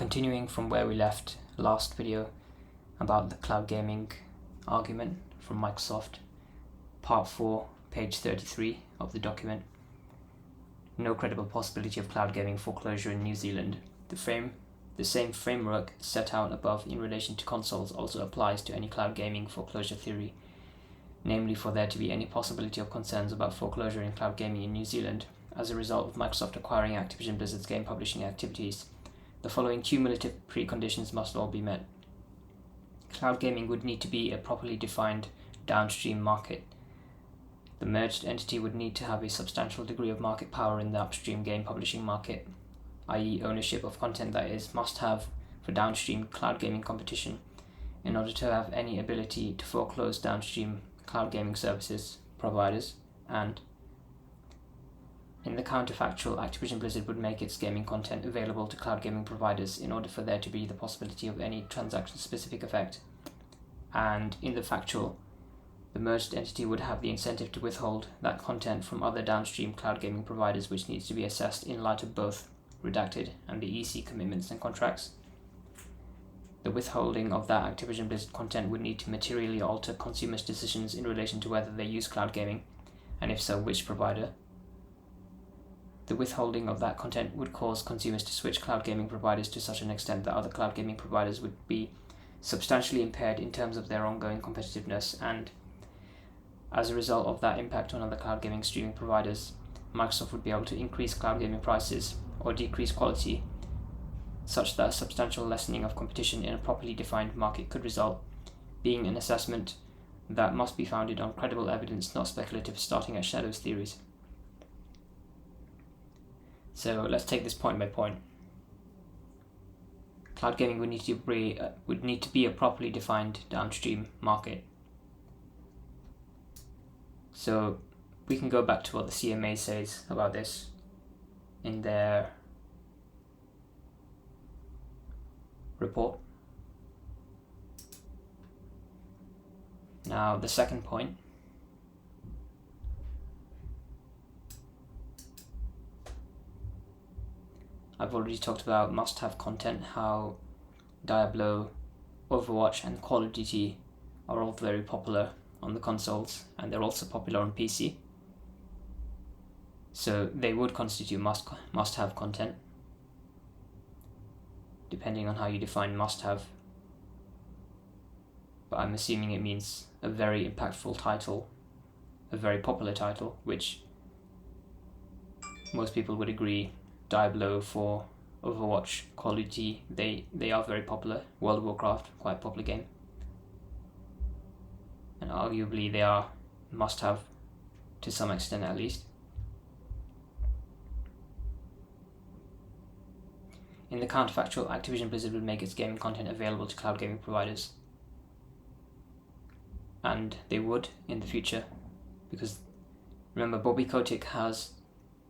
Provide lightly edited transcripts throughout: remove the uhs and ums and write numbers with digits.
continuing from where we left last video about the cloud gaming argument from Microsoft, part 4, page 33 of the document. No credible possibility of cloud gaming foreclosure in New Zealand. The same framework set out above in relation to consoles also applies to any cloud gaming foreclosure theory, namely for there to be any possibility of concerns about foreclosure in cloud gaming in New Zealand as a result of Microsoft acquiring Activision Blizzard's game publishing activities. The following cumulative preconditions must all be met. Cloud gaming would need to be a properly defined downstream market. The merged entity would need to have a substantial degree of market power in the upstream game publishing market, i.e. ownership of content that is must-have for downstream cloud gaming competition in order to have any ability to foreclose downstream cloud gaming services providers. And in the counterfactual, Activision Blizzard would make its gaming content available to cloud gaming providers in order for there to be the possibility of any transaction-specific effect. And in the factual, the merged entity would have the incentive to withhold that content from other downstream cloud gaming providers, which needs to be assessed in light of both redacted and the EC commitments and contracts. The withholding of that Activision Blizzard content would need to materially alter consumers' decisions in relation to whether they use cloud gaming, and if so, which provider. The withholding of that content would cause consumers to switch cloud gaming providers to such an extent that other cloud gaming providers would be substantially impaired in terms of their ongoing competitiveness, and as a result of that impact on other cloud gaming streaming providers, Microsoft would be able to increase cloud gaming prices or decrease quality, such that a substantial lessening of competition in a properly defined market could result, being an assessment that must be founded on credible evidence, not speculative starting at shadows theories. So let's take this point by point. Cloud gaming would need to be a properly defined downstream market. So we can go back to what the CMA says about this in their report. Now the second point, I've already talked about must-have content, how Diablo, Overwatch and Call of Duty are all very popular on the consoles, and they're also popular on PC. So they would constitute must-have content, depending on how you define must-have. But I'm assuming it means a very impactful title, a very popular title, which most people would agree. Diablo, for Overwatch, Call of Duty, they are very popular. World of Warcraft, quite a popular game. And arguably they are must-have to some extent at least. In the counterfactual, Activision Blizzard would make its gaming content available to cloud gaming providers. And they would in the future, because remember, Bobby Kotick has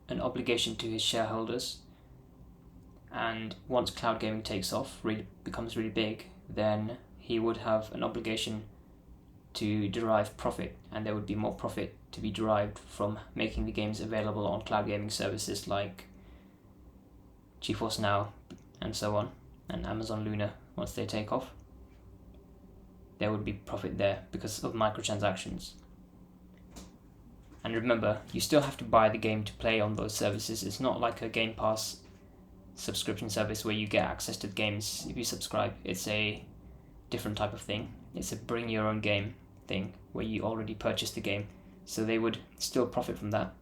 an obligation to his shareholders, and once cloud gaming takes off, becomes really big, then he would have an obligation to derive profit, and there would be more profit to be derived from making the games available on cloud gaming services like GeForce Now and so on, and Amazon Luna. Once they take off, there would be profit there because of microtransactions. And remember, you still have to buy the game to play on those services. It's not like a Game Pass subscription service where you get access to the games if you subscribe. It's a different type of thing. It's a bring your own game thing where you already purchased the game. So they would still profit from that.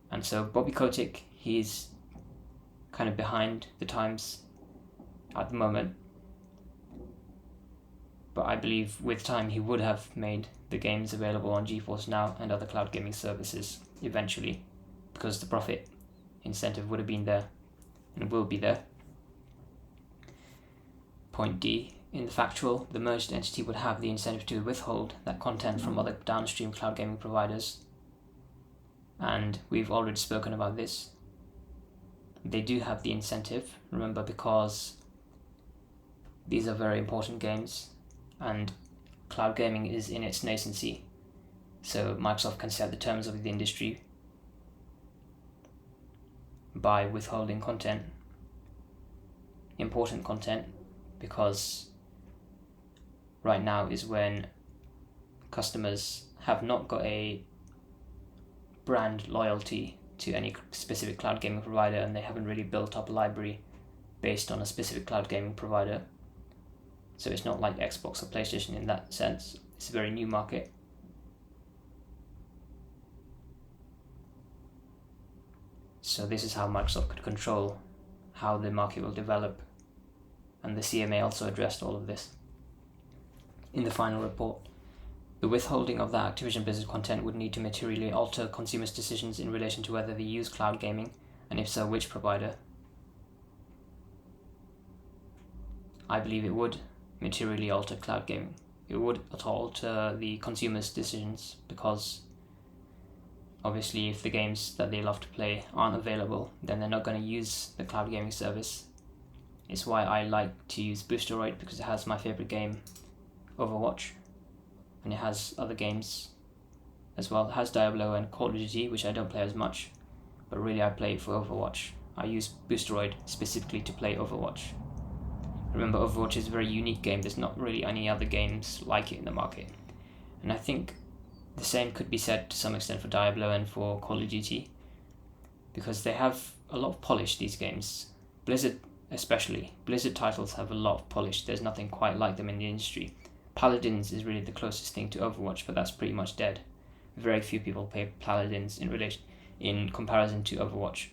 And so Bobby Kotick, he's kind of behind the times at the moment. But I believe with time he would have made the games available on GeForce Now and other cloud gaming services eventually, because the profit incentive would have been there and will be there. Point D, in the factual, the merged entity would have the incentive to withhold that content from other downstream cloud gaming providers. And we've already spoken about this. They do have the incentive, remember, because these are very important games and cloud gaming is in its nascency. So Microsoft can set the terms of the industry by withholding content important content, because right now is when customers have not got a brand loyalty to any specific cloud gaming provider, and they haven't really built up a library based on a specific cloud gaming provider. So it's not like Xbox or PlayStation in that sense. It's a very new market. So this is how Microsoft could control how the market will develop, and the CMA also addressed all of this. In the final report, the withholding of that Activision Blizzard content would need to materially alter consumers' decisions in relation to whether they use cloud gaming, and if so, which provider. I believe it would materially alter cloud gaming. It would alter the consumers' decisions, because obviously if the games that they love to play aren't available, then they're not going to use the cloud gaming service. It's why I like to use Boosteroid, because it has my favorite game, Overwatch, and it has other games as well. It has Diablo and Call of Duty, which I don't play as much, but really I play it for Overwatch. I use Boosteroid specifically to play Overwatch. Remember, Overwatch is a very unique game. There's not really any other games like it in the market. And I think the same could be said to some extent for Diablo and for Call of Duty, because they have a lot of polish, these games. Blizzard especially. Blizzard titles have a lot of polish. There's nothing quite like them in the industry. Paladins is really the closest thing to Overwatch, but that's pretty much dead. Very few people play Paladins in comparison to Overwatch.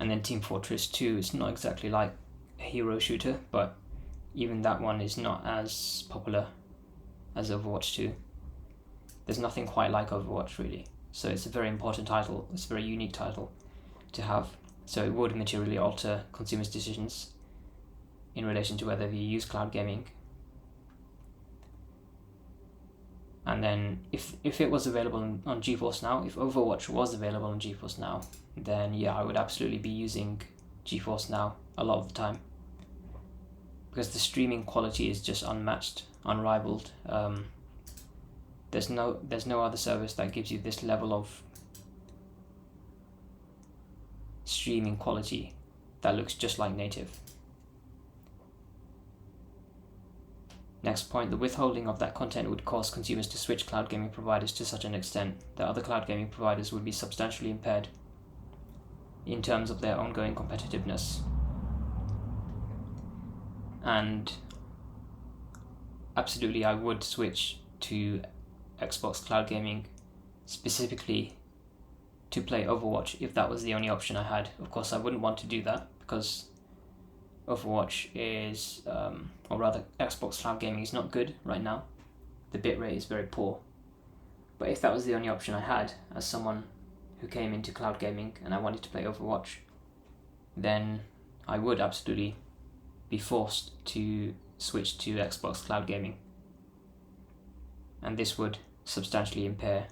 And then Team Fortress 2 is not exactly like a hero shooter, but even that one is not as popular as Overwatch 2. There's nothing quite like Overwatch really. So it's a very important title. It's a very unique title to have. So it would materially alter consumers' decisions in relation to whether they use cloud gaming. And then if it was available on GeForce Now, if Overwatch was available on GeForce Now, then yeah, I would absolutely be using GeForce Now a lot of the time, because the streaming quality is just unmatched, unrivaled. There's no other service that gives you this level of streaming quality that looks just like native. Next point, the withholding of that content would cause consumers to switch cloud gaming providers to such an extent that other cloud gaming providers would be substantially impaired in terms of their ongoing competitiveness. And absolutely I would switch to Xbox cloud gaming specifically to play Overwatch if that was the only option I had. Of course I wouldn't want to do that, because Overwatch is, or rather Xbox cloud gaming is not good right now. The bitrate is very poor. But if that was the only option I had as someone who came into cloud gaming and I wanted to play Overwatch, then I would absolutely be forced to switch to Xbox cloud gaming. And this would substantially impair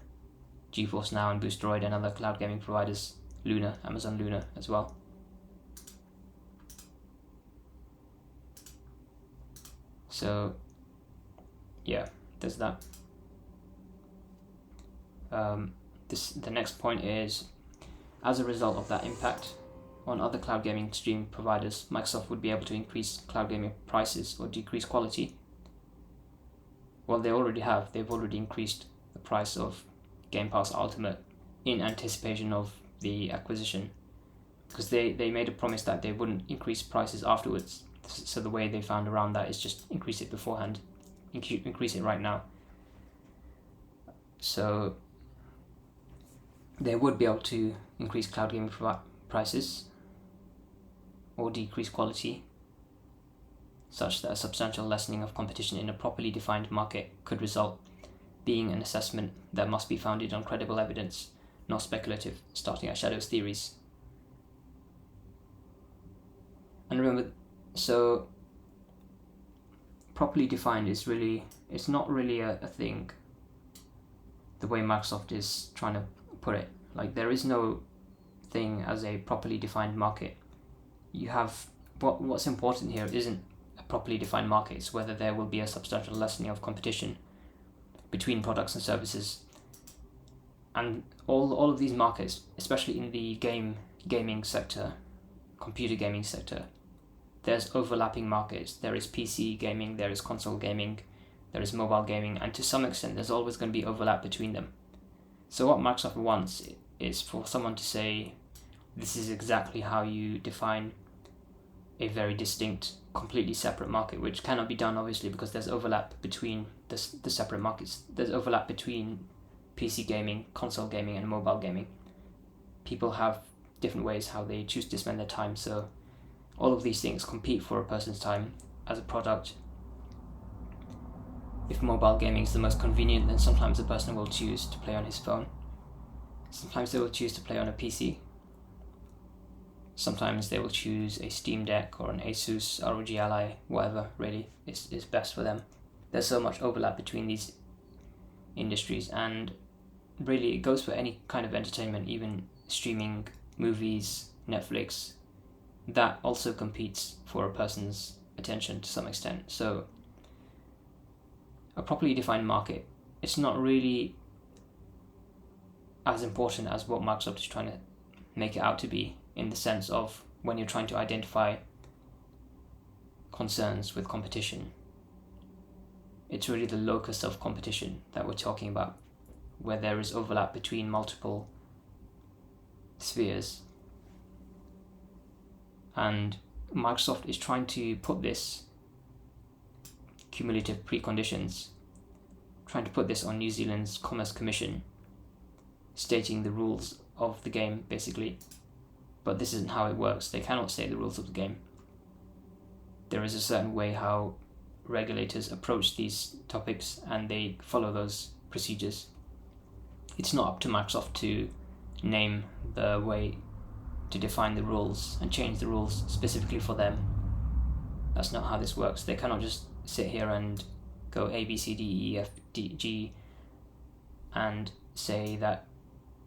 GeForce Now and Boosteroid and other cloud gaming providers, Luna, Amazon Luna as well. So yeah, there's that. The next point is, as a result of that impact on other cloud gaming stream providers, Microsoft would be able to increase cloud gaming prices or decrease quality. Well, they already have. They've already increased the price of Game Pass Ultimate in anticipation of the acquisition, because they made a promise that they wouldn't increase prices afterwards. So the way they found around that is just increase it beforehand, increase it right now. So they would be able to increase cloud gaming prices or decrease quality, such that a substantial lessening of competition in a properly defined market could result, being an assessment that must be founded on credible evidence, not speculative, starting at Shadow's theories. And remember, so properly defined is really, it's not really a thing the way Microsoft is trying to put it. Like, there is no thing as a properly defined market. You have, what's important here isn't a properly defined market, it's whether there will be a substantial lessening of competition between products and services. And all of these markets, especially in the gaming sector, computer gaming sector, there's overlapping markets. There is PC gaming, there is console gaming, there is mobile gaming, and to some extent there's always going to be overlap between them. So what Microsoft wants is for someone to say, this is exactly how you define a very distinct, completely separate market, which cannot be done obviously because there's overlap between the separate markets. There's overlap between PC gaming, console gaming, and mobile gaming. People have different ways how they choose to spend their time, so all of these things compete for a person's time as a product. If mobile gaming is the most convenient, then sometimes a person will choose to play on his phone. Sometimes they will choose to play on a PC. Sometimes they will choose a Steam Deck or an Asus ROG Ally, whatever really is best for them. There's so much overlap between these industries, and really it goes for any kind of entertainment, even streaming, movies, Netflix. That also competes for a person's attention to some extent. So a properly defined market, it's not really as important as what Microsoft is trying to make it out to be, in the sense of when you're trying to identify concerns with competition. It's really the locus of competition that we're talking about, where there is overlap between multiple spheres. And Microsoft is trying to put this cumulative preconditions, trying to put this on New Zealand's Commerce Commission, stating the rules of the game basically. But this isn't how it works. They cannot state the rules of the game. There is a certain way how regulators approach these topics, and they follow those procedures. It's not up to Microsoft to name the way to define the rules and change the rules specifically for them. That's not how this works. They cannot just sit here and go A, B, C, D, E, F, D, G and say that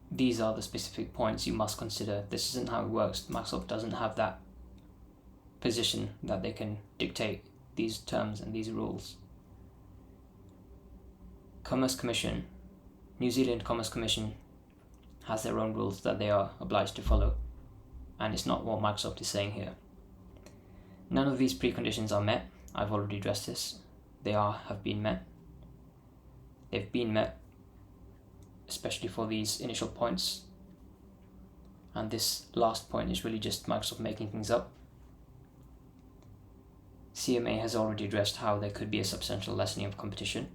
these are the specific points you must consider. This isn't how it works. Microsoft doesn't have that position that they can dictate these terms and these rules. Commerce Commission, New Zealand Commerce Commission has their own rules that they are obliged to follow, and it's not what Microsoft is saying here. None of these preconditions are met. I've already addressed this. They have been met. They've been met, especially for these initial points. And this last point is really just Microsoft making things up. CMA has already addressed how there could be a substantial lessening of competition.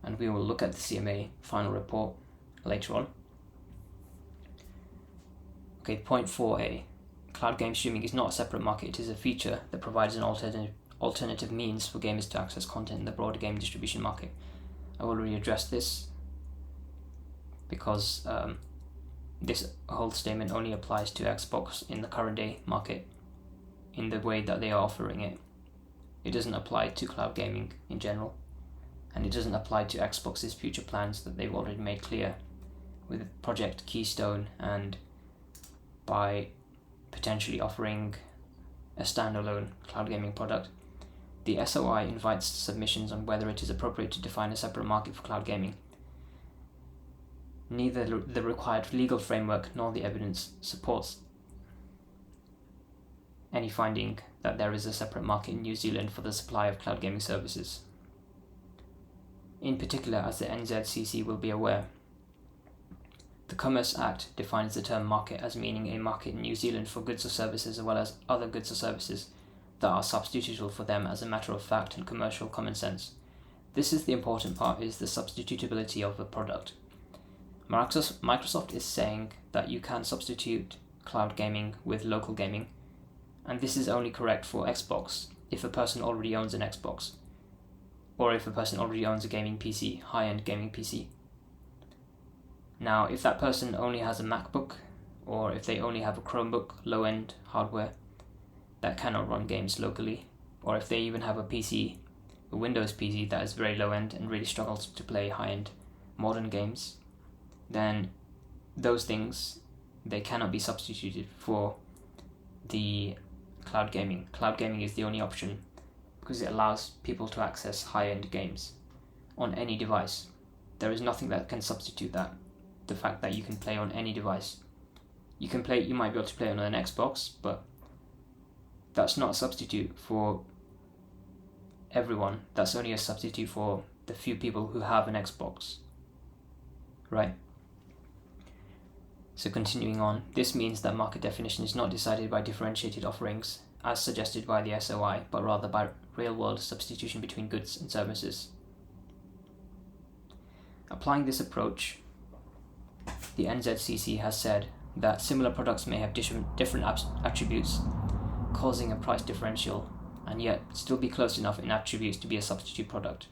And we will look at the CMA final report later on. Okay, point 4a. Cloud game streaming is not a separate market. It is a feature that provides an alternative means for gamers to access content in the broader game distribution market. I've already addressed this because this whole statement only applies to Xbox in the current day market in the way that they are offering it. It doesn't apply to cloud gaming in general, and it doesn't apply to Xbox's future plans that they've already made clear with Project Keystone, and by potentially offering a standalone cloud gaming product. The SOI invites submissions on whether it is appropriate to define a separate market for cloud gaming. Neither the required legal framework nor the evidence supports any finding that there is a separate market in New Zealand for the supply of cloud gaming services. In particular, as the NZCC will be aware, the Commerce Act defines the term market as meaning a market in New Zealand for goods or services, as well as other goods or services that are substitutable for them as a matter of fact and commercial common sense. This is the important part, is the substitutability of a product. Microsoft is saying that you can substitute cloud gaming with local gaming, and this is only correct for Xbox if a person already owns an Xbox, or if a person already owns a gaming PC, high-end gaming PC. Now, if that person only has a MacBook, or if they only have a Chromebook, low-end hardware that cannot run games locally, or if they even have a PC, a Windows PC that is very low-end and really struggles to play high-end modern games, then those things, they cannot be substituted for the cloud gaming. Cloud gaming is the only option because it allows people to access high-end games on any device. There is nothing that can substitute that. The fact that you can play on any device. You might be able to play on an Xbox, but that's not a substitute for everyone. That's only a substitute for the few people who have an Xbox, right? So continuing on, this means that market definition is not decided by differentiated offerings, as suggested by the SOI, but rather by real-world substitution between goods and services. Applying this approach, the NZCC has said that similar products may have different attributes, causing a price differential, and yet still be close enough in attributes to be a substitute product.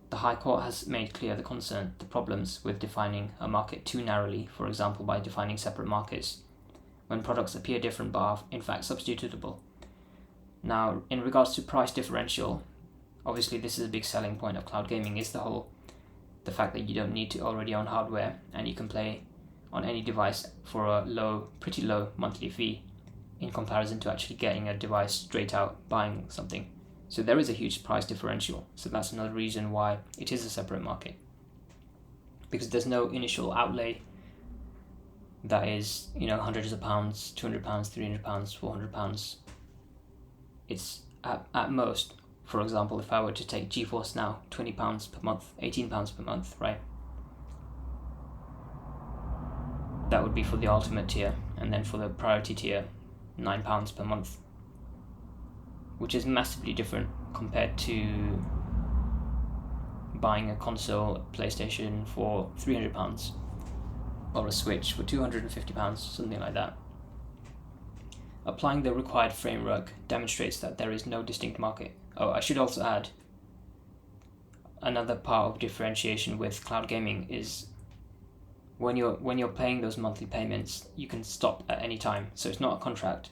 The High Court has made clear the problems with defining a market too narrowly, for example by defining separate markets, when products appear different but are in fact substitutable. Now, in regards to price differential, obviously this is a big selling point of cloud gaming, is the fact that you don't need to already own hardware and you can play on any device for a pretty low monthly fee in comparison to actually getting a device straight out buying something. So there is a huge price differential. So that's another reason why it is a separate market, because there's no initial outlay that is, hundreds of pounds, £200, £300, £400. It's at most, for example, if I were to take GeForce Now, £20 per month, £18 per month, right? That would be for the ultimate tier, and then for the priority tier, £9 per month, which is massively different compared to buying a console, PlayStation for £300, or a Switch for £250, something like that. Applying the required framework demonstrates that there is no distinct market. Oh, I should also add, another part of differentiation with cloud gaming is when you're paying those monthly payments, you can stop at any time. So it's not a contract.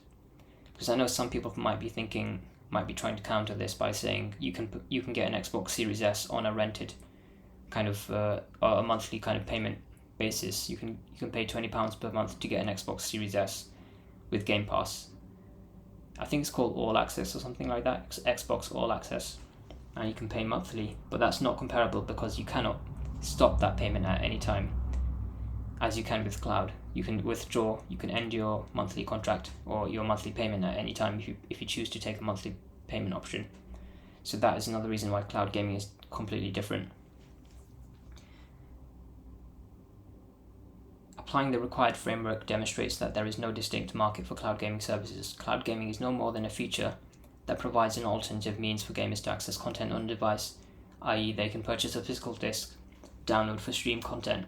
Because I know some people might be trying to counter this by saying you can get an Xbox Series S on a rented kind of or a monthly kind of payment basis. You can pay £20 per month to get an Xbox Series S with Game Pass. I think it's called All Access or something like that, Xbox All Access, and you can pay monthly, but that's not comparable because you cannot stop that payment at any time as you can with cloud. You can withdraw, you can end your monthly contract or your monthly payment at any time if you choose to take a monthly payment option. So that is another reason why cloud gaming is completely different. Applying the required framework demonstrates that there is no distinct market for cloud gaming services. Cloud gaming is no more than a feature that provides an alternative means for gamers to access content on a device, i.e. they can purchase a physical disc, download for stream content.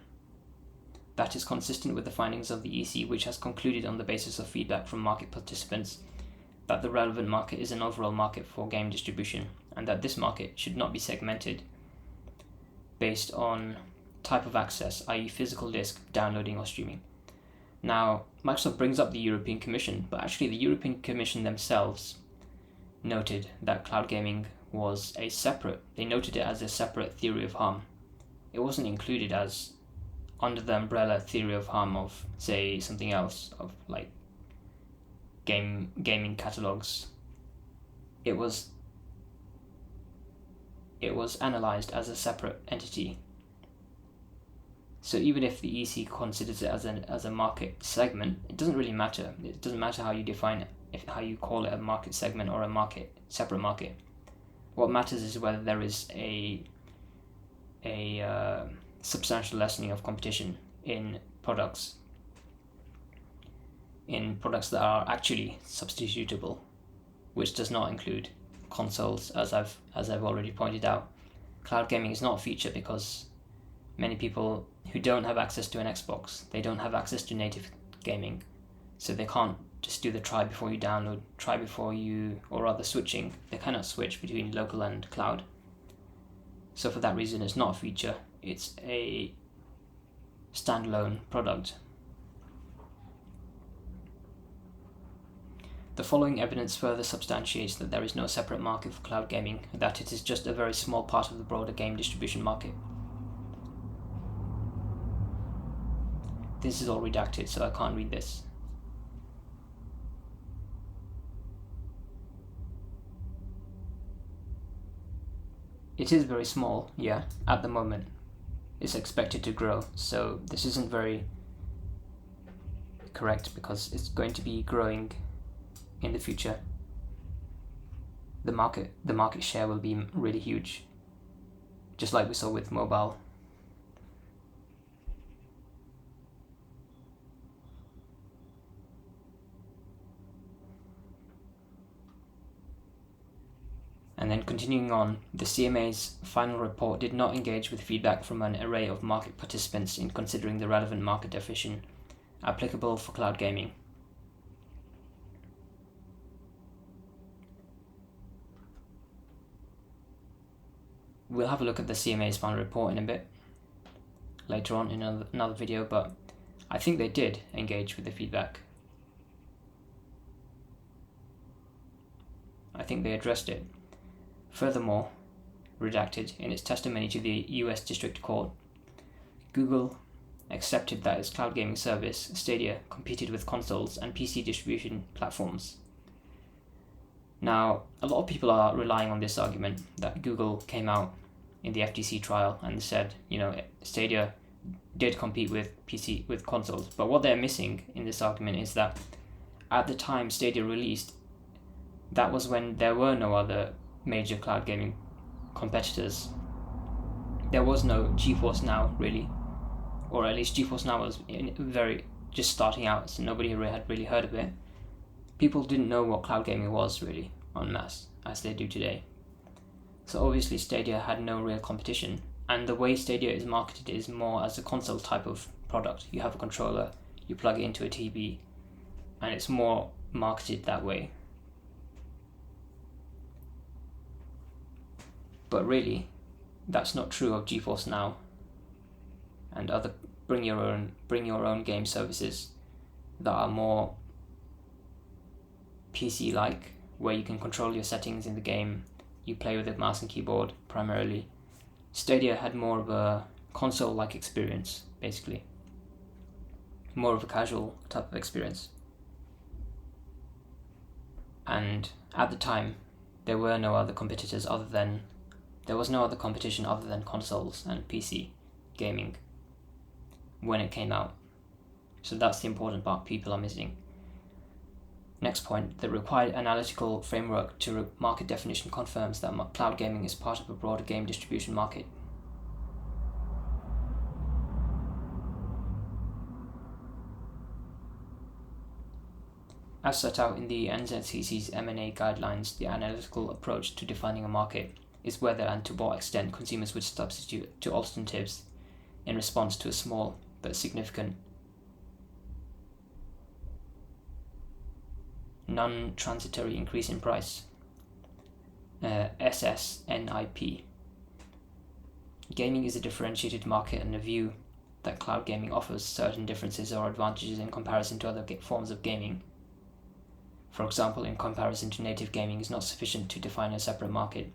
That is consistent with the findings of the EC, which has concluded on the basis of feedback from market participants that the relevant market is an overall market for game distribution, and that this market should not be segmented based on type of access, i.e. physical disc, downloading or streaming. Now, Microsoft brings up the European Commission, but actually the European Commission themselves noted that cloud gaming was they noted it as a separate theory of harm. It wasn't included as under the umbrella theory of harm of, say, something else, of like gaming catalogs. It was analysed as a separate entity. So even if the EC considers it as a market segment, it doesn't really matter. It doesn't matter how you define it, how you call it a market segment or a separate market. What matters is whether there is a substantial lessening of competition in products that are actually substitutable, which does not include consoles, as I've already pointed out. Cloud gaming is not a feature because many people who don't have access to an Xbox, they don't have access to native gaming, so they can't just do the try before you download, or rather switching. They cannot switch between local and cloud. So for that reason, it's not a feature, it's a standalone product. The following evidence further substantiates that there is no separate market for cloud gaming, and that it is just a very small part of the broader game distribution market. This is all redacted, so I can't read this. It is very small, yeah, at the moment. It's expected to grow, so this isn't very correct because it's going to be growing in the future. The market share will be really huge, just like we saw with mobile. And then continuing on, the CMA's final report did not engage with feedback from an array of market participants in considering the relevant market definition applicable for cloud gaming. We'll have a look at the CMA's final report in a bit, later on in another video, but I think they did engage with the feedback. I think they addressed it. Furthermore, redacted in its testimony to the US District Court, Google accepted that its cloud gaming service, Stadia, competed with consoles and PC distribution platforms. Now, a lot of people are relying on this argument that Google came out in the FTC trial and said, Stadia did compete with consoles. But what they're missing in this argument is that at the time Stadia released, that was when there were no other major cloud gaming competitors. There was no GeForce Now, really, or at least GeForce Now was just starting out, so nobody had really heard of it. People didn't know what cloud gaming was really en masse as they do today. So obviously Stadia had no real competition, and the way Stadia is marketed is more as a console type of product. You have a controller, you plug it into a TV, and it's more marketed that way. But really, that's not true of GeForce Now and other bring your own game services that are more PC-like, where you can control your settings in the game. You play with a mouse and keyboard primarily. Stadia had more of a console-like experience, basically. More of a casual type of experience. And at the time, there was no other competition other than consoles and PC gaming when it came out. So that's the important part people are missing. Next point, the required analytical framework to market definition confirms that cloud gaming is part of a broader game distribution market. As set out in the NZCC's M&A guidelines, the analytical approach to defining a market is whether and to what extent consumers would substitute to alternatives in response to a small but significant non-transitory increase in price, SSNIP. Gaming is a differentiated market, and a view that cloud gaming offers certain differences or advantages in comparison to other forms of gaming. For example, in comparison to native gaming, is not sufficient to define a separate market,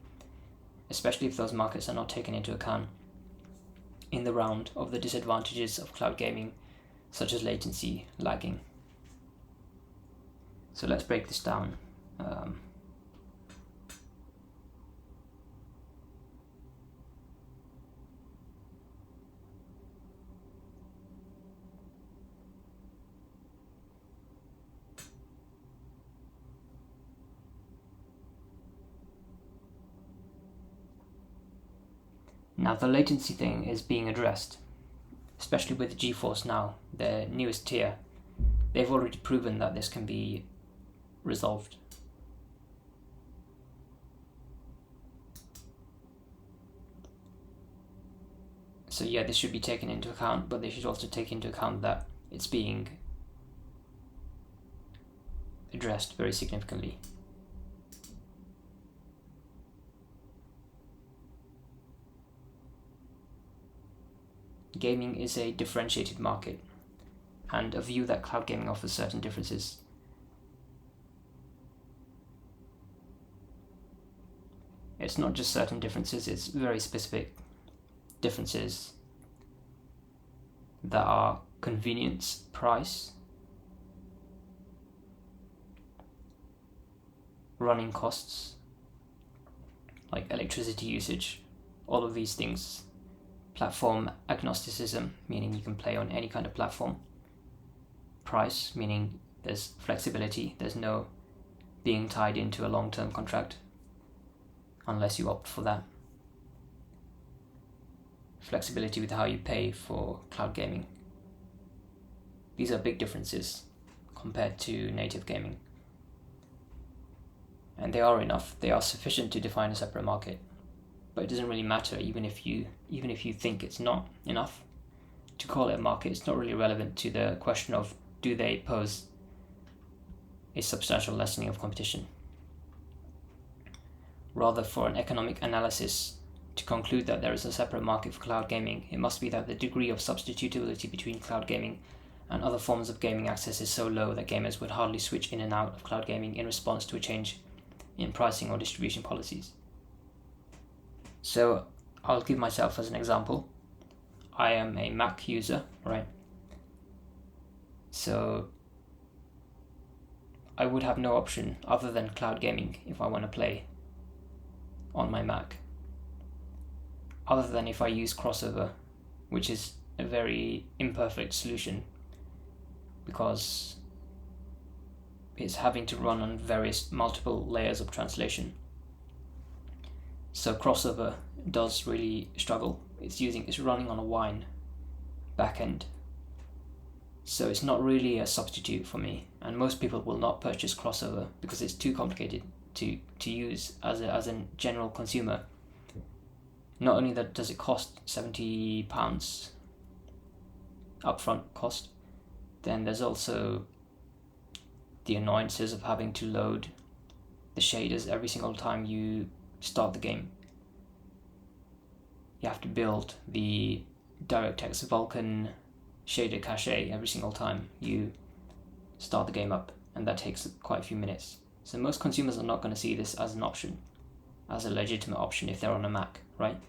especially if those markets are not taken into account in the round of the disadvantages of cloud gaming, such as latency, lagging. So let's break this down. Now the latency thing is being addressed, especially with GeForce Now, their newest tier. They've already proven that this can be resolved. So yeah, this should be taken into account, but they should also take into account that it's being addressed very significantly. Gaming is a differentiated market, and a view that cloud gaming offers certain differences. It's not just certain differences, it's very specific differences that are convenience, price, running costs, like electricity usage, all of these things. Platform agnosticism, meaning you can play on any kind of platform. price, meaning there's flexibility, there's no being tied into a long-term contract unless you opt for that. Flexibility with how you pay for cloud gaming. These are big differences compared to native gaming. And they are sufficient to define a separate market. But it doesn't really matter, even if you think it's not enough to call it a market. It's not really relevant to the question of, do they pose a substantial lessening of competition? Rather, for an economic analysis to conclude that there is a separate market for cloud gaming, it must be that the degree of substitutability between cloud gaming and other forms of gaming access is so low that gamers would hardly switch in and out of cloud gaming in response to a change in pricing or distribution policies. So I'll give myself as an example. I am a Mac user, right? So I would have no option other than cloud gaming if I want to play on my Mac, other than if I use Crossover, which is a very imperfect solution because it's having to run on multiple layers of translation. So Crossover does really struggle. It's running on a Wine backend. So it's not really a substitute for me, and most people will not purchase Crossover because it's too complicated to use as a general consumer. Not only that does it cost £70 upfront cost, then there's also the annoyances of having to load the shaders every single time you start the game. You have to build the DirectX Vulkan shader cache every single time you start the game up, and that takes quite a few minutes. So most consumers are not going to see this as an option, as a legitimate option if they're on a Mac, right?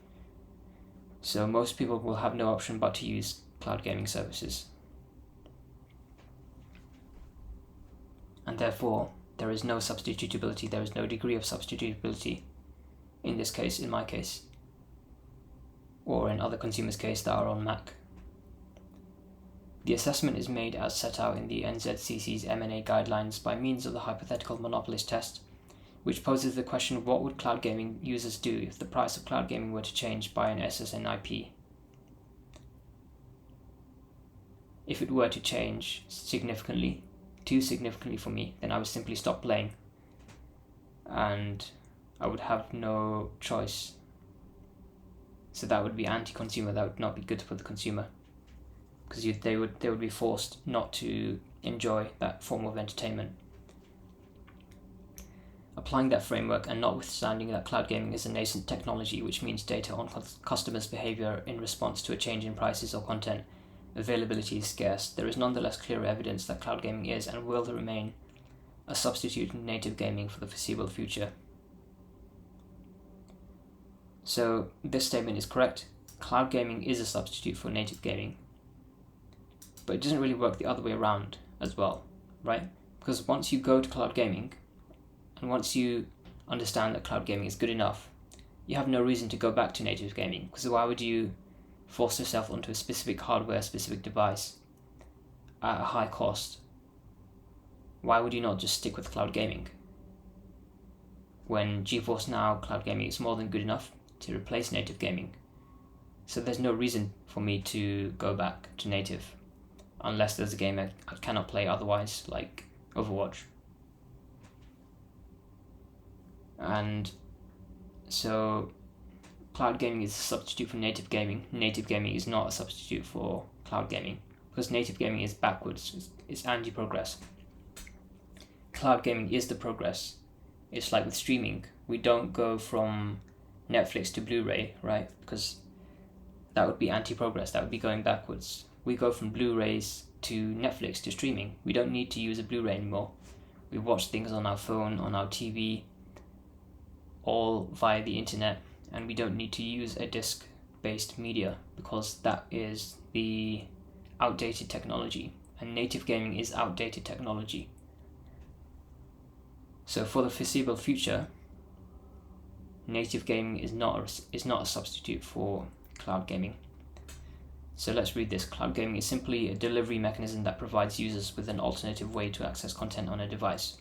So most people will have no option but to use cloud gaming services. And therefore, there is no substitutability, there is no degree of substitutability in this case, in my case, or in other consumers' case that are on Mac. The assessment is made as set out in the NZCC's M&A guidelines by means of the hypothetical monopolist test, which poses the question, what would cloud gaming users do if the price of cloud gaming were to change by an SSNIP? If it were to change significantly, too significantly for me, then I would simply stop playing and I would have no choice. So that would be anti-consumer, that would not be good for the consumer, because they would be forced not to enjoy that form of entertainment. Applying that framework, and notwithstanding that cloud gaming is a nascent technology, which means data on customers' behavior in response to a change in prices or content availability is scarce, there is nonetheless clear evidence that cloud gaming is and will remain a substitute in native gaming for the foreseeable future. So this statement is correct. Cloud gaming is a substitute for native gaming. But it doesn't really work the other way around as well, right? Because once you go to cloud gaming, and once you understand that cloud gaming is good enough, you have no reason to go back to native gaming, because why would you force yourself onto a specific hardware, specific device at a high cost? Why would you not just stick with cloud gaming? When GeForce Now cloud gaming is more than good enough to replace native gaming. So there's no reason for me to go back to native, unless there's a game I cannot play otherwise, like Overwatch. And so cloud gaming is a substitute for native gaming. Native gaming is not a substitute for cloud gaming, because native gaming is backwards, it's anti-progress. Cloud gaming is the progress. It's like with streaming. We don't go from Netflix to Blu-ray, right? Because that would be anti-progress, that would be going backwards. We go from Blu-rays to Netflix to streaming. We don't need to use a Blu-ray anymore. We watch things on our phone, on our TV, all via the internet, and we don't need to use a disc-based media because that is the outdated technology, and native gaming is outdated technology. So for the foreseeable future, native gaming is not a substitute for cloud gaming. So let's read this. Cloud gaming is simply a delivery mechanism that provides users with an alternative way to access content on a device.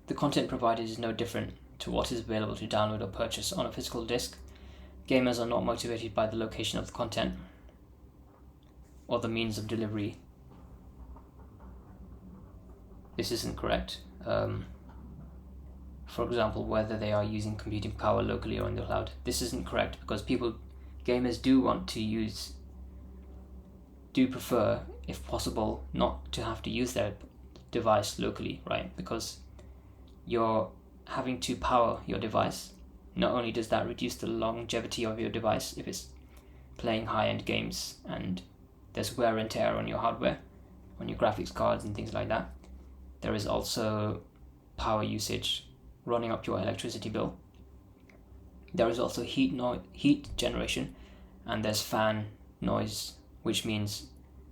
The content provided is no different to what is available to download or purchase on a physical disk. Gamers are not motivated by the location of the content or the means of delivery. This isn't correct. For example, whether they are using computing power locally or in the cloud. This isn't correct because gamers do prefer, if possible, not to have to use their device locally, right? Because you're having to power your device. Not only does that reduce the longevity of your device if it's playing high-end games and there's wear and tear on your hardware, on your graphics cards and things like that, there is also power usage running up your electricity bill. There is also heat generation, and there's fan noise, which means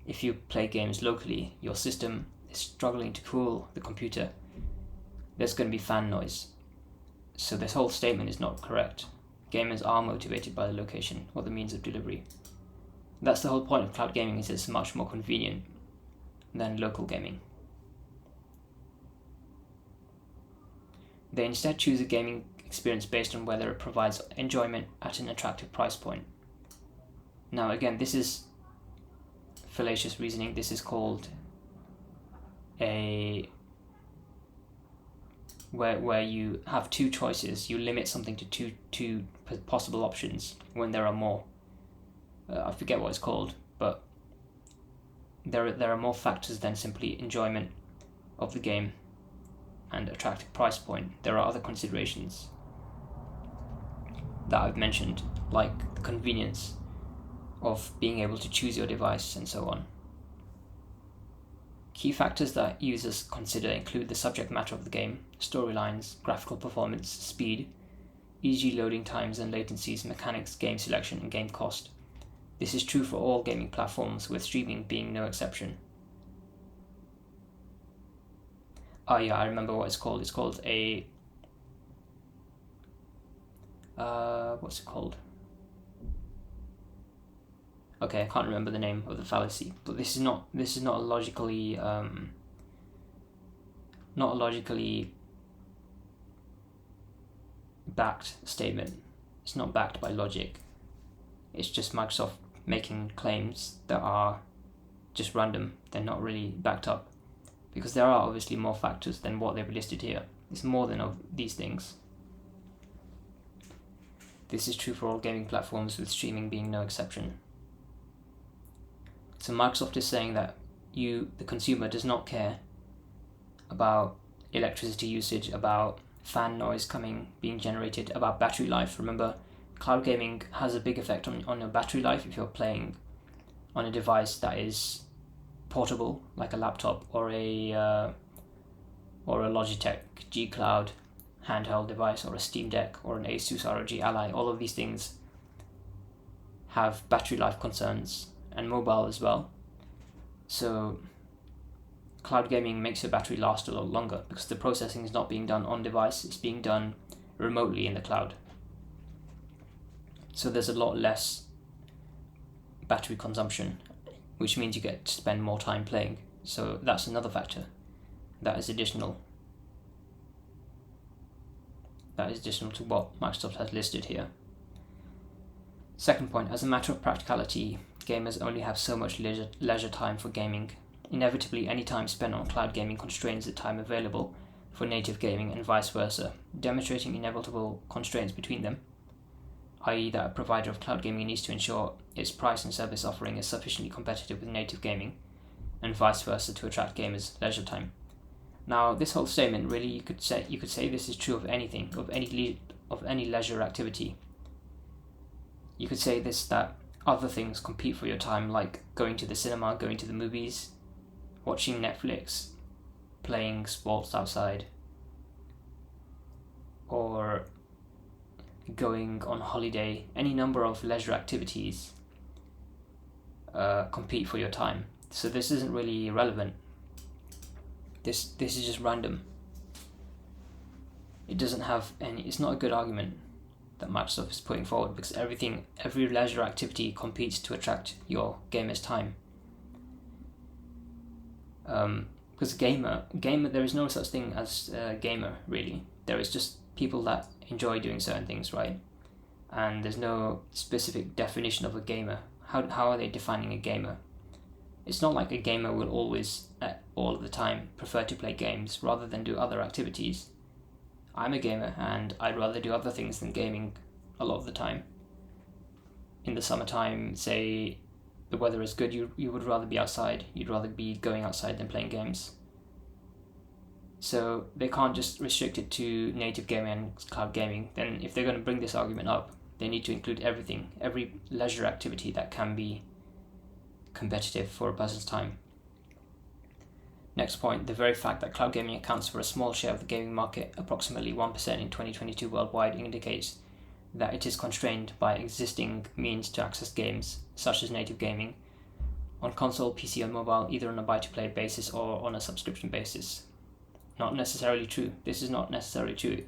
if you play games locally, your system is struggling to cool the computer. There's going to be fan noise. So this whole statement is not correct. Gamers are motivated by the location or the means of delivery. That's the whole point of cloud gaming, is it's much more convenient than local gaming. They instead choose a gaming experience based on whether it provides enjoyment at an attractive price point. Now again, this is fallacious reasoning. This is called where you have two choices. You limit something to two possible options when there are more. I forget what it's called, but there are more factors than simply enjoyment of the game and attractive price point. There are other considerations that I've mentioned, like the convenience of being able to choose your device and so on. Key factors that users consider include the subject matter of the game, storylines, graphical performance, speed, e.g. loading times and latencies, mechanics, game selection, and game cost. This is true for all gaming platforms, with streaming being no exception. Oh yeah, I remember what it's called. It's called a... what's it called? Okay, I can't remember the name of the fallacy, but this is not a logically backed statement. It's not backed by logic. It's just Microsoft making claims that are just random. They're not really backed up, because there are obviously more factors than what they've listed here. It's more than of these things. This is true for all gaming platforms, with streaming being no exception. So Microsoft is saying that you, the consumer, does not care about electricity usage, about fan noise being generated, about battery life. Remember, cloud gaming has a big effect on your battery life if you're playing on a device that is portable, like a laptop or a Logitech G Cloud handheld device, or a Steam Deck, or an Asus ROG Ally. All of these things have battery life concerns, and mobile as well. So cloud gaming makes your battery last a lot longer because the processing is not being done on device, it's being done remotely in the cloud. So there's a lot less battery consumption, which means you get to spend more time playing. So that's another factor that is additional to what Microsoft has listed here. Second point, as a matter of practicality, gamers only have so much leisure time for gaming. Inevitably, any time spent on cloud gaming constrains the time available for native gaming, and vice versa, demonstrating inevitable constraints between them, i.e. that a provider of cloud gaming needs to ensure its price and service offering is sufficiently competitive with native gaming, and vice versa, to attract gamers' leisure time. Now, this whole statement, really, you could say this is true of anything, of any leisure activity. You could say this, that other things compete for your time, like going to the cinema, going to the movies, watching Netflix, playing sports outside, or going on holiday. Any number of leisure activities compete for your time. So this isn't really relevant. This is just random. It doesn't have any. It's not a good argument that Microsoft is putting forward, because every leisure activity competes to attract your gamer's time. Because gamer, there is no such thing as gamer, really. There is just people that enjoy doing certain things, right? And there's no specific definition of a gamer. How are they defining a gamer? It's not like a gamer will always, all the time, prefer to play games rather than do other activities. I'm a gamer and I'd rather do other things than gaming a lot of the time. In the summertime, say the weather is good, you would rather be outside. You'd rather be going outside than playing games. So they can't just restrict it to native gaming and cloud gaming. Then if they're going to bring this argument up, they need to include everything, every leisure activity that can be competitive for a person's time. Next point, the very fact that cloud gaming accounts for a small share of the gaming market, approximately 1% in 2022 worldwide, indicates that it is constrained by existing means to access games, such as native gaming, on console, PC, or mobile, either on a buy-to-play basis or on a subscription basis. Not necessarily true. This is not necessarily true.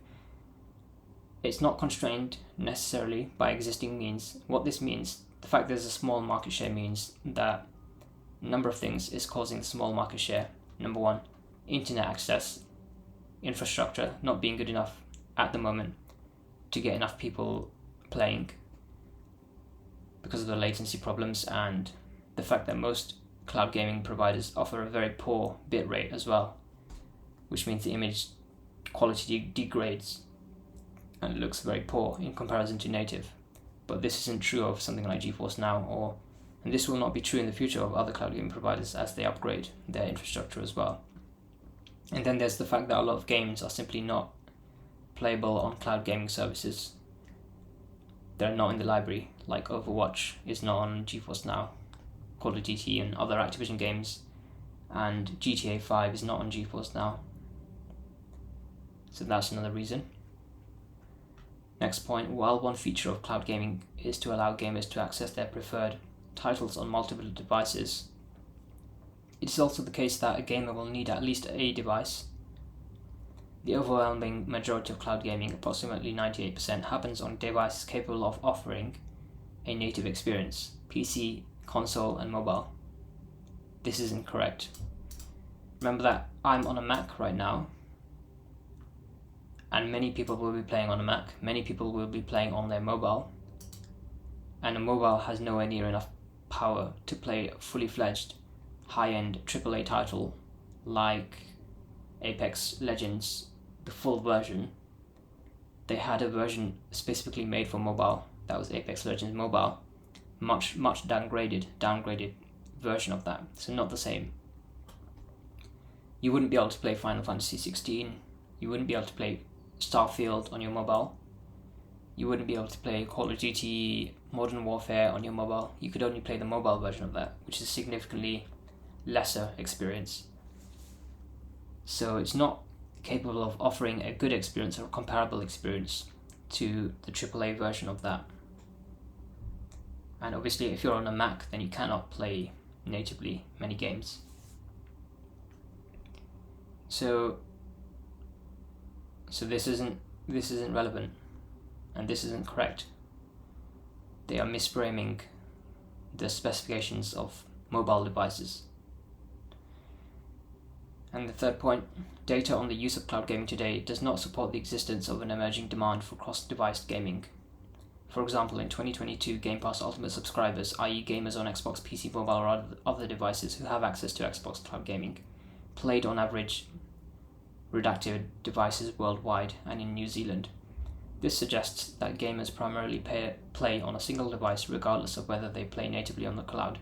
It's not constrained necessarily by existing means. What this means, the fact there's a small market share, means that a number of things is causing the small market share. Number one, internet access, infrastructure not being good enough at the moment to get enough people playing because of the latency problems, and the fact that most cloud gaming providers offer a very poor bit rate as well, which means the image quality degrades and it looks very poor in comparison to native. But this isn't true of something like GeForce Now, and this will not be true in the future of other cloud gaming providers as they upgrade their infrastructure as well. And then there's the fact that a lot of games are simply not playable on cloud gaming services. They're not in the library, like Overwatch is not on GeForce Now, Call of Duty and other Activision games, and GTA 5 is not on GeForce Now. So that's another reason. Next point, while one feature of cloud gaming is to allow gamers to access their preferred titles on multiple devices, it is also the case that a gamer will need at least a device. The overwhelming majority of cloud gaming, approximately 98%, happens on devices capable of offering a native experience: PC, console, and mobile. This is incorrect. Remember that I'm on a Mac right now, and many people will be playing on a Mac. Many people will be playing on their mobile, and a mobile has nowhere near enough power to play a fully fledged high-end AAA title like Apex Legends, the full version. They had a version specifically made for mobile, that was Apex Legends Mobile, much downgraded version of that, so not the same. You wouldn't be able to play Final Fantasy 16, you wouldn't be able to play Starfield on your mobile, you wouldn't be able to play Call of Duty Modern Warfare on your mobile. You could only play the mobile version of that, which is a significantly lesser experience. So it's not capable of offering a good experience or a comparable experience to the AAA version of that. And obviously if you're on a Mac, then you cannot play natively many games. So this isn't relevant, and this isn't correct. They are misframing the specifications of mobile devices. And the third point, data on the use of cloud gaming today does not support the existence of an emerging demand for cross-device gaming. For example, in 2022, Game Pass Ultimate subscribers, i.e. gamers on Xbox, PC, mobile, or other devices who have access to Xbox cloud gaming, played on average redacted devices worldwide and in New Zealand. This suggests that gamers primarily play on a single device regardless of whether they play natively on the cloud,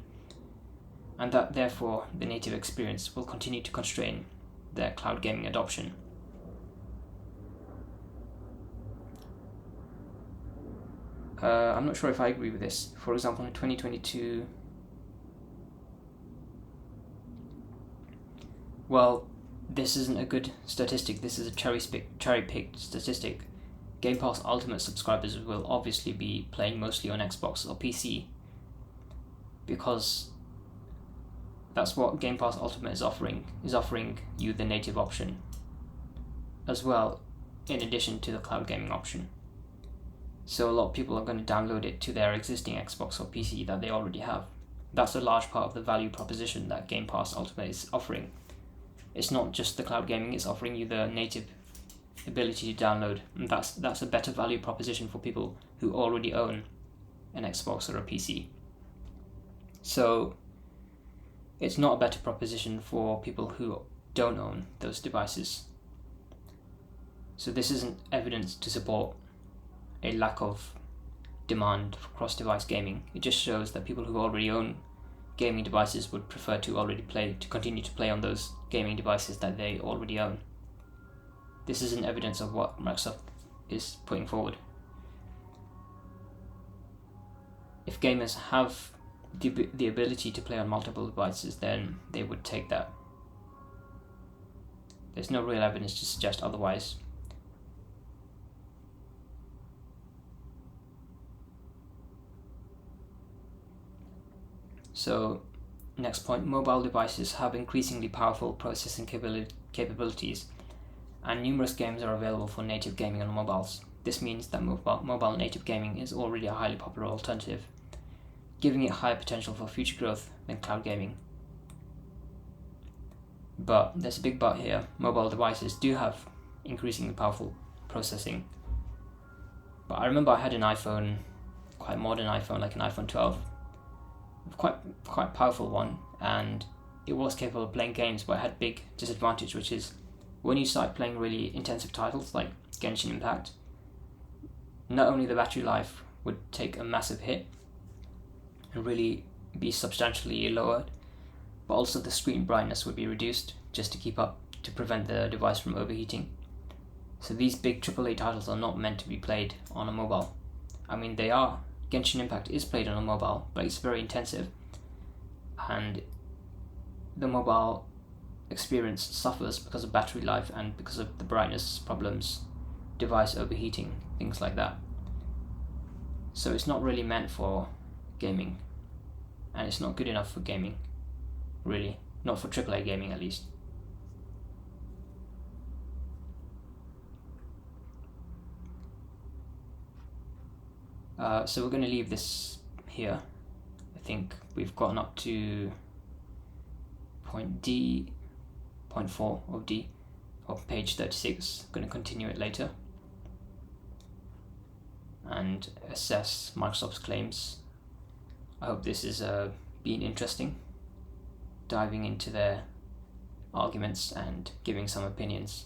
and that therefore the native experience will continue to constrain their cloud gaming adoption. I'm not sure if I agree with this. For example, in 2022, well, this isn't a good statistic. This is a cherry-picked statistic. Game Pass Ultimate subscribers will obviously be playing mostly on Xbox or PC, because that's what Game Pass Ultimate is offering you the native option as well, in addition to the cloud gaming option. So a lot of people are going to download it to their existing Xbox or PC that they already have. That's a large part of the value proposition that Game Pass Ultimate is offering. It's not just the cloud gaming, it's offering you the native ability to download, and that's a better value proposition for people who already own an Xbox or a PC. So it's not a better proposition for people who don't own those devices. So this isn't evidence to support a lack of demand for cross-device gaming. It just shows that people who already own gaming devices would prefer to continue to play on those gaming devices that they already own. This isn't evidence of what Microsoft is putting forward. If gamers have the ability to play on multiple devices, then they would take that. There's no real evidence to suggest otherwise. So, next point, mobile devices have increasingly powerful processing capabilities, and numerous games are available for native gaming on mobiles. This means that mobile native gaming is already a highly popular alternative, giving it higher potential for future growth than cloud gaming. But there's a big but here. Mobile devices do have increasingly powerful processing. But I remember I had an iPhone, quite modern iPhone, like an iPhone 12, quite powerful one, and it was capable of playing games, but it had a big disadvantage, which is when you start playing really intensive titles like Genshin Impact, not only the battery life would take a massive hit and really be substantially lowered, but also the screen brightness would be reduced just to keep up, to prevent the device from overheating. So these big AAA titles are not meant to be played on a mobile. I mean, they are. Genshin Impact is played on a mobile, but it's very intensive, and the mobile experience suffers because of battery life and because of the brightness problems, device overheating, things like that. So it's not really meant for gaming, and it's not good enough for gaming, really. Not for AAA gaming, at least. So we're going to leave this here. I think we've gotten up to point 4 of D, of page 36. I'm going to continue it later and assess Microsoft's claims. I hope this has been interesting, diving into their arguments and giving some opinions.